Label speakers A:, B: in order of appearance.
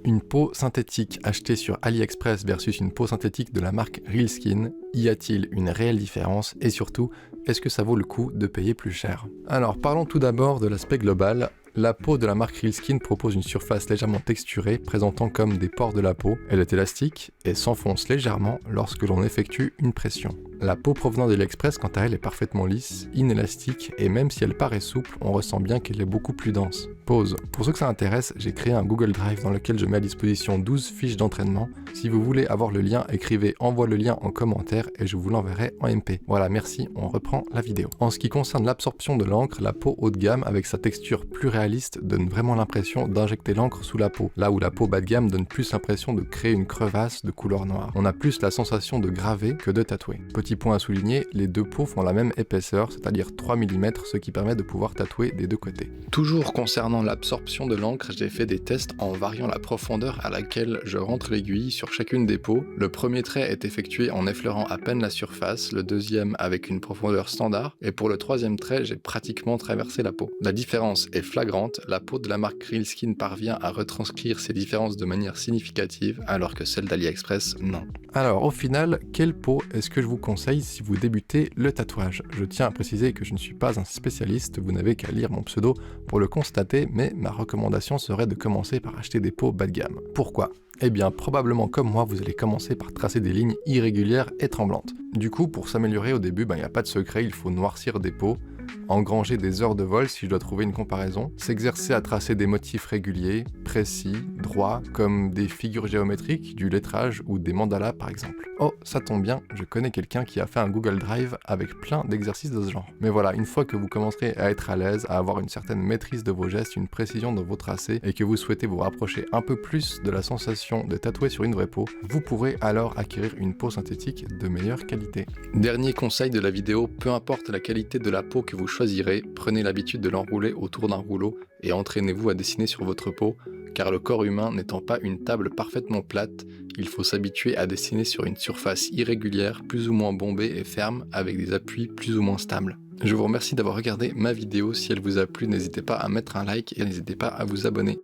A: Une peau synthétique achetée sur AliExpress versus une peau synthétique de la marque Real Skin, y a-t-il une réelle différence et surtout, est-ce que ça vaut le coup de payer plus cher? Alors parlons tout d'abord de l'aspect global. La peau de la marque Real Skin propose une surface légèrement texturée, présentant comme des pores de la peau. Elle est élastique et s'enfonce légèrement lorsque l'on effectue une pression. La peau provenant d'AliExpress, quant à elle, est parfaitement lisse, inélastique, et même si elle paraît souple, on ressent bien qu'elle est beaucoup plus dense. Pause. Pour ceux que ça intéresse, j'ai créé un Google Drive dans lequel je mets à disposition 12 fiches d'entraînement. Si vous voulez avoir le lien, écrivez « Envoie le lien » en commentaire et je vous l'enverrai en MP. Voilà, merci, on reprend la vidéo. En ce qui concerne l'absorption de l'encre, la peau haut de gamme, avec sa texture plus réaliste, donne vraiment l'impression d'injecter l'encre sous la peau, là où la peau bas de gamme donne plus l'impression de créer une crevasse de couleur noire. On a plus la sensation de graver que de tatouer. Petit point à souligner, les deux peaux font la même épaisseur, c'est-à-dire 3 mm, ce qui permet de pouvoir tatouer des deux côtés. Toujours concernant l'absorption de l'encre, j'ai fait des tests en variant la profondeur à laquelle je rentre l'aiguille sur chacune des peaux. Le premier trait est effectué en effleurant à peine la surface, le deuxième avec une profondeur standard, et pour le troisième trait, j'ai pratiquement traversé la peau. La différence est flagrante, la peau de la marque Real Skin parvient à retranscrire ces différences de manière significative, alors que celle d'AliExpress, non. Alors au final, quelle peau est-ce que je vous conseille si vous débutez le tatouage? Je tiens à préciser que je ne suis pas un spécialiste, vous n'avez qu'à lire mon pseudo pour le constater, mais ma recommandation serait de commencer par acheter des peaux bas de gamme. Pourquoi? Eh bien, probablement comme moi, vous allez commencer par tracer des lignes irrégulières et tremblantes. Du coup, pour s'améliorer au début, il n'y a pas de secret, il faut noircir des peaux, engranger des heures de vol si je dois trouver une comparaison, s'exercer à tracer des motifs réguliers, précis, droits, comme des figures géométriques, du lettrage ou des mandalas par exemple. Oh, ça tombe bien, je connais quelqu'un qui a fait un Google Drive avec plein d'exercices de ce genre. Mais voilà, une fois que vous commencerez à être à l'aise, à avoir une certaine maîtrise de vos gestes, une précision dans vos tracés, et que vous souhaitez vous rapprocher un peu plus de la sensation de tatouer sur une vraie peau, vous pourrez alors acquérir une peau synthétique de meilleure qualité. Dernier conseil de la vidéo, peu importe la qualité de la peau que vous choisirez, prenez l'habitude de l'enrouler autour d'un rouleau et entraînez-vous à dessiner sur votre peau, car le corps humain n'étant pas une table parfaitement plate, il faut s'habituer à dessiner sur une surface irrégulière, plus ou moins bombée et ferme, avec des appuis plus ou moins stables. Je vous remercie d'avoir regardé ma vidéo, si elle vous a plu, n'hésitez pas à mettre un like et n'hésitez pas à vous abonner.